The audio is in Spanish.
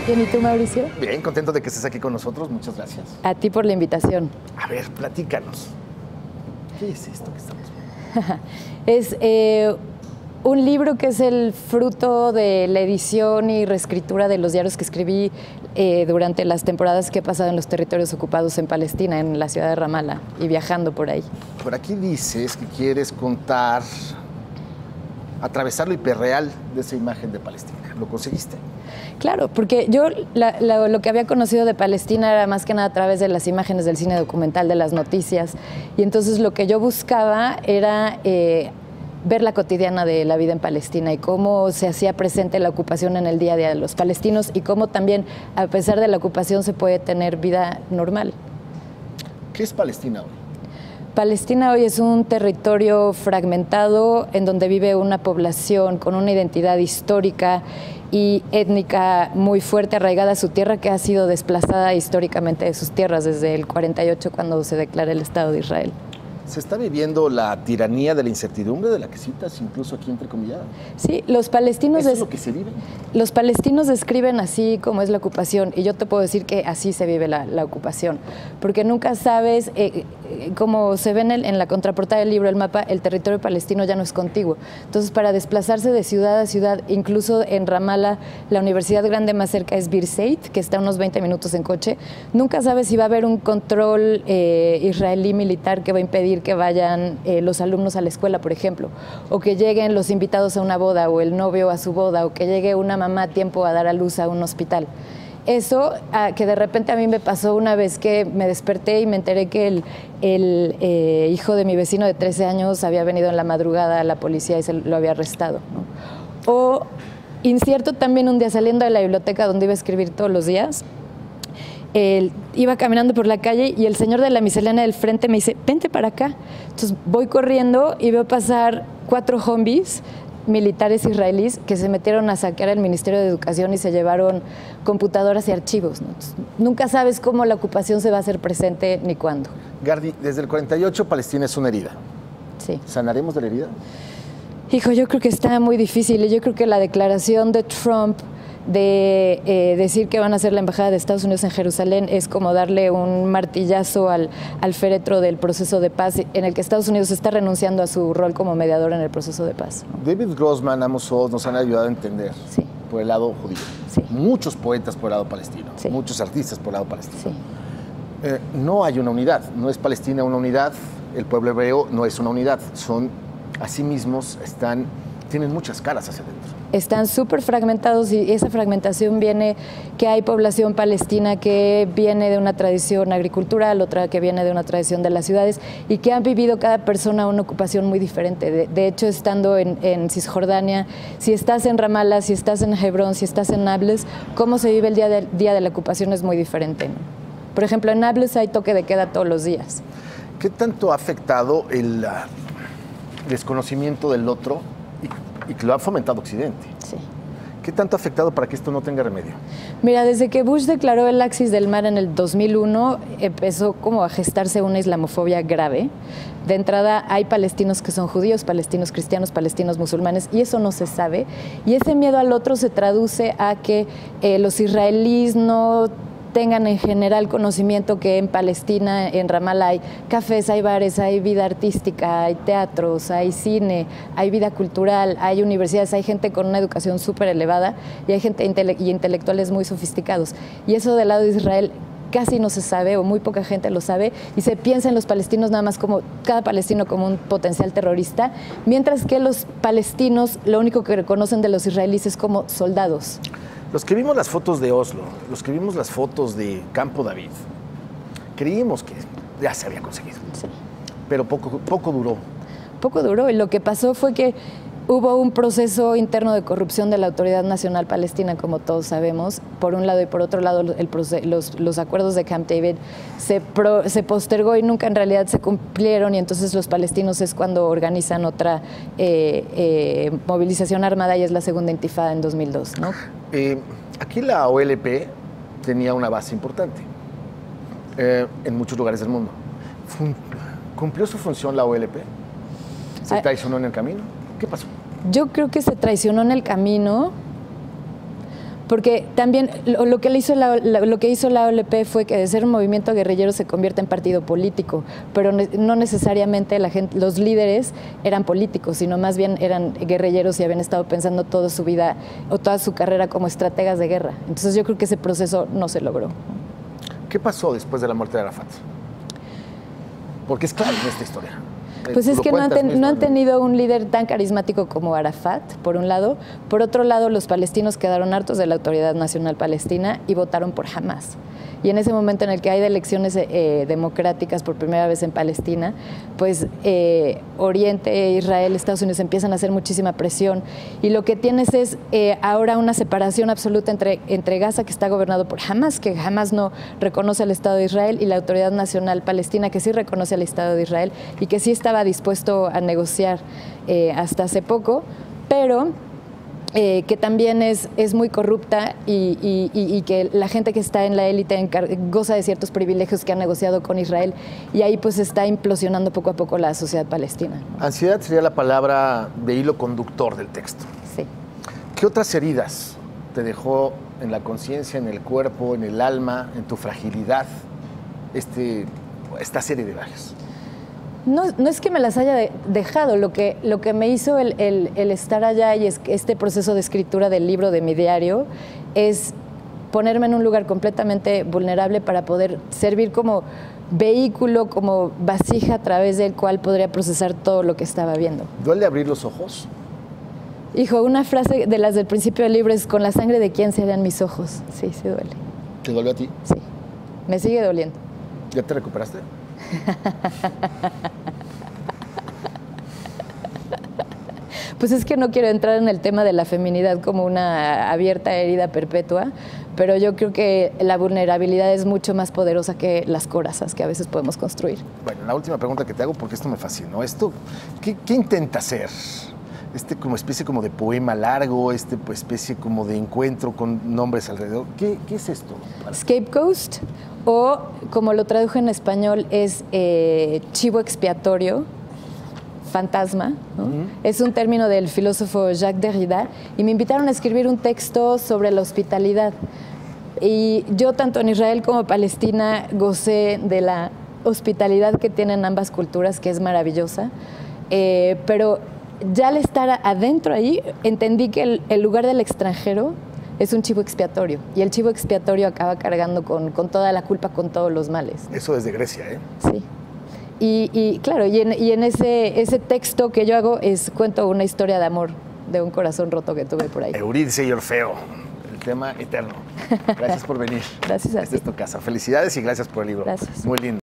Bien, ¿y tú, Mauricio? Bien, contento de que estés aquí con nosotros. Muchas gracias. A ti por la invitación. A ver, platícanos. ¿Qué es esto que estamos viendo? Es un libro que es el fruto de la edición y reescritura de los diarios que escribí durante las temporadas que he pasado en los territorios ocupados en Palestina, en la ciudad de Ramallah, y viajando por ahí. Por aquí dices que quieres contar, atravesar lo hiperreal de esa imagen de Palestina. ¿Lo conseguiste? Claro, porque yo lo que había conocido de Palestina era más que nada a través de las imágenes del cine documental, de las noticias, y entonces lo que yo buscaba era ver la cotidiana de la vida en Palestina y cómo se hacía presente la ocupación en el día a día de los palestinos y cómo también, a pesar de la ocupación, se puede tener vida normal. ¿Qué es Palestina hoy? Palestina hoy es un territorio fragmentado en donde vive una población con una identidad histórica y étnica muy fuerte, arraigada a su tierra, que ha sido desplazada históricamente de sus tierras desde el 48, cuando se declara el Estado de Israel. ¿Se está viviendo la tiranía de la incertidumbre de la que citas, incluso aquí entrecomillada? Sí, los palestinos... ¿Eso es lo que se vive? Los palestinos describen así como es la ocupación, y yo te puedo decir que así se vive la ocupación, porque nunca sabes, como se ve en la contraportada del libro, el mapa, el territorio palestino ya no es contiguo. Entonces, para desplazarse de ciudad a ciudad, incluso en Ramallah, la universidad grande más cerca es Birzeit, que está a unos 20 minutos en coche, nunca sabes si va a haber un control israelí militar que va a impedir que vayan los alumnos a la escuela, por ejemplo, o que lleguen los invitados a una boda, o el novio a su boda, o que llegue una mamá a tiempo a dar a luz a un hospital. Eso, que de repente a mí me pasó una vez que me desperté y me enteré que el hijo de mi vecino de 13 años había venido en la madrugada a la policía y lo había arrestado, ¿no? O incierto también un día saliendo de la biblioteca donde iba a escribir todos los días, iba caminando por la calle y el señor de la miscelánea del frente me dice, vente para acá. Entonces voy corriendo y veo pasar 4 zombies militares israelíes que se metieron a saquear el Ministerio de Educación y se llevaron computadoras y archivos, ¿no? Entonces, nunca sabes cómo la ocupación se va a hacer presente ni cuándo. Gardi, desde el 48 Palestina es una herida. Sí. ¿Sanaremos de la herida? Hijo, yo creo que está muy difícil. Yo creo que la declaración de Trump de decir que van a hacer la embajada de Estados Unidos en Jerusalén es como darle un martillazo al féretro del proceso de paz, en el que Estados Unidos está renunciando a su rol como mediador en el proceso de paz, ¿no? David Grossman, Amos Oz nos han ayudado a entender, sí, por el lado judío. Sí. Muchos poetas por el lado palestino, sí, muchos artistas por el lado palestino. Sí. No hay una unidad, no es Palestina una unidad, el pueblo hebreo no es una unidad, son a sí mismos, tienen muchas caras hacia adentro. Están súper fragmentados y esa fragmentación viene que hay población palestina que viene de una tradición agricultural, otra que viene de una tradición de las ciudades y que han vivido cada persona una ocupación muy diferente. De hecho, estando en Cisjordania, si estás en Ramallah, si estás en Hebrón, si estás en Nablus, cómo se vive el día de la ocupación es muy diferente, ¿no? Por ejemplo, en Nablus hay toque de queda todos los días. ¿Qué tanto ha afectado el desconocimiento del otro y que lo ha fomentado Occidente? Sí. ¿Qué tanto ha afectado para que esto no tenga remedio? Mira, desde que Bush declaró el Axis del Mar en el 2001, empezó como a gestarse una islamofobia grave. De entrada, hay palestinos que son judíos, palestinos cristianos, palestinos musulmanes, y eso no se sabe. Y ese miedo al otro se traduce a que los israelíes no tengan en general conocimiento que en Palestina, en Ramallah, hay cafés, hay bares, hay vida artística, hay teatros, hay cine, hay vida cultural, hay universidades, hay gente con una educación súper elevada y hay gente y intelectuales muy sofisticados. Y eso del lado de Israel casi no se sabe o muy poca gente lo sabe y se piensa en los palestinos nada más como cada palestino como un potencial terrorista, mientras que los palestinos lo único que reconocen de los israelíes es como soldados. Los que vimos las fotos de Oslo, los que vimos las fotos de Campo David, creímos que ya se había conseguido, sí, pero poco duró. Poco duró y lo que pasó fue que hubo un proceso interno de corrupción de la Autoridad Nacional Palestina, como todos sabemos, por un lado, y por otro lado los acuerdos de Camp David se postergó y nunca en realidad se cumplieron, y entonces los palestinos es cuando organizan otra movilización armada y es la segunda intifada en 2002, ¿no? Aquí la OLP tenía una base importante en muchos lugares del mundo. ¿Cumplió su función la OLP? ¿Se traicionó en el camino? ¿Qué pasó? Yo creo que se traicionó en el camino porque también lo que hizo la OLP fue que de ser un movimiento guerrillero se convierte en partido político, pero no necesariamente los líderes eran políticos, sino más bien eran guerrilleros y habían estado pensando toda su vida o toda su carrera como estrategas de guerra. Entonces yo creo que ese proceso no se logró. ¿Qué pasó después de la muerte de Arafat? Porque es clave en esta historia. Pues es que no han tenido un líder tan carismático como Arafat, por un lado. Por otro lado, los palestinos quedaron hartos de la Autoridad Nacional Palestina y votaron por Hamás. Y en ese momento en el que hay elecciones democráticas por primera vez en Palestina, pues Oriente, Israel, Estados Unidos empiezan a hacer muchísima presión. Y lo que tienes es ahora una separación absoluta entre Gaza, que está gobernado por Hamás, que Hamás no reconoce al Estado de Israel, y la Autoridad Nacional Palestina, que sí reconoce al Estado de Israel y que sí estaba dispuesto a negociar hasta hace poco, pero que también es muy corrupta y que la gente que está en la élite goza de ciertos privilegios que han negociado con Israel, y ahí pues está implosionando poco a poco la sociedad palestina. Ansiedad sería la palabra de hilo conductor del texto. Sí. ¿Qué otras heridas te dejó en la conciencia, en el cuerpo, en el alma, en tu fragilidad esta serie de viajes? No es que me las haya dejado, lo que me hizo el estar allá y este proceso de escritura del libro, de mi diario, es ponerme en un lugar completamente vulnerable para poder servir como vehículo, como vasija a través del cual podría procesar todo lo que estaba viendo. ¿Duele abrir los ojos? Hijo, una frase de las del principio del libro es: con la sangre de quién serían mis ojos. Sí, sí duele. ¿Te dolió a ti? Sí, me sigue doliendo. ¿Ya te recuperaste? Pues es que no quiero entrar en el tema de la feminidad como una abierta herida perpetua, pero yo creo que la vulnerabilidad es mucho más poderosa que las corazas que a veces podemos construir. Bueno, la última pregunta que te hago, porque esto me fascinó. ¿Qué intenta hacer? Como especie como de poema largo, pues especie como de encuentro con nombres alrededor. ¿Qué es esto? Scapegoat, o como lo tradujo en español es chivo expiatorio, fantasma, ¿no? Es un término del filósofo Jacques Derrida, y me invitaron a escribir un texto sobre la hospitalidad. Y yo, tanto en Israel como Palestina, gocé de la hospitalidad que tienen ambas culturas, que es maravillosa, pero ya al estar adentro ahí, entendí que el lugar del extranjero es un chivo expiatorio, y el chivo expiatorio acaba cargando con toda la culpa, con todos los males. Eso desde Grecia, ¿eh? Sí. Y claro, y en ese texto que yo hago cuento una historia de amor, de un corazón roto que tuve por ahí. Eurídice y Orfeo, el tema eterno. Gracias por venir. Gracias a ti. Esta es tu casa. Felicidades y gracias por el libro. Gracias. Muy lindo.